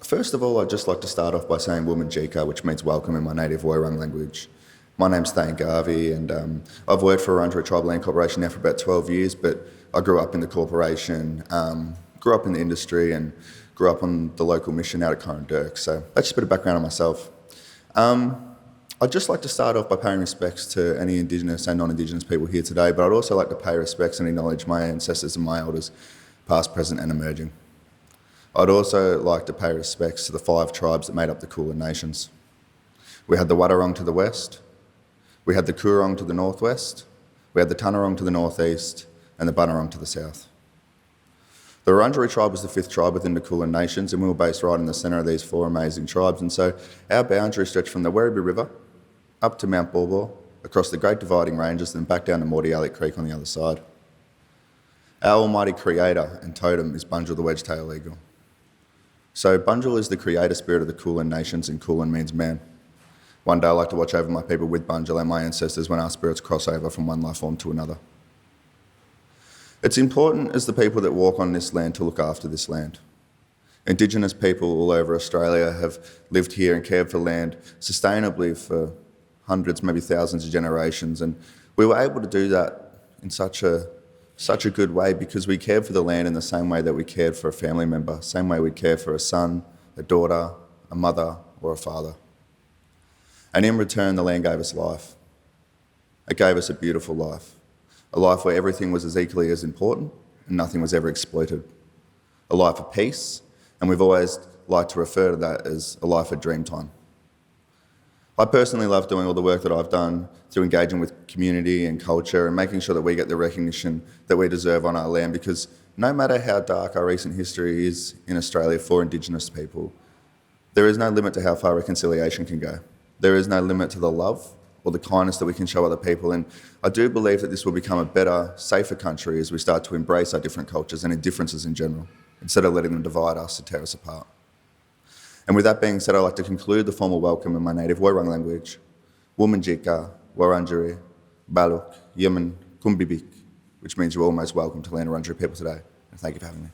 First of all, I'd just like to start off by saying Wominjeka, which means welcome in my native Woiwurrung language. My name's Thane Garvey, and I've worked for Wurundjeri Tribal Land Corporation now for about 12 years, but I grew up in the corporation, grew up in the industry, and grew up on the local mission out at Coranderrk. So that's just a bit of background on myself. I'd just like to start off by paying respects to any Indigenous and non-Indigenous people here today, but I'd also like to pay respects and acknowledge my ancestors and my elders, past, present and emerging. I'd also like to pay respects to the 5 tribes that made up the Kulin Nations. We had the Wadawurrung to the west, we had the Coorong to the northwest, we had the Tanarong to the northeast, and the Bunurong to the south. The Wurundjeri tribe was the 5th tribe within the Kulin Nations, and we were based right in the centre of these 4 amazing tribes. And so our boundary stretched from the Werribee River up to Mount Baw, across the Great Dividing Ranges, then back down to Mordialloc Creek on the other side. Our almighty creator and totem is Bunjil the Wedge-tailed Eagle. So Bunjil is the creator spirit of the Kulin Nations, and Kulin means man. One day I like to watch over my people with Bunjil and my ancestors when our spirits cross over from one life form to another. It's important as the people that walk on this land to look after this land. Indigenous people all over Australia have lived here and cared for land sustainably for hundreds, maybe thousands of generations, and we were able to do that in such a good way because we cared for the land in the same way that we cared for a family member, same way we care for a son, a daughter, a mother or a father. And in return, the land gave us life. It gave us a beautiful life, a life where everything was as equally as important and nothing was ever exploited, a life of peace, and we've always liked to refer to that as a life of dreamtime. I personally love doing all the work that I've done through engaging with community and culture and making sure that we get the recognition that we deserve on our land, because no matter how dark our recent history is in Australia for Indigenous people, there is no limit to how far reconciliation can go. There is no limit to the love or the kindness that we can show other people, and I do believe that this will become a better, safer country as we start to embrace our different cultures and differences in general, instead of letting them divide us or tear us apart. And with that being said, I'd like to conclude the formal welcome in my native Woiwurrung language, Wominjeka, Wurundjeri, Baluk, Yemen, Kumbibik, which means you're all most welcome to land Wurundjeri people today. And thank you for having me.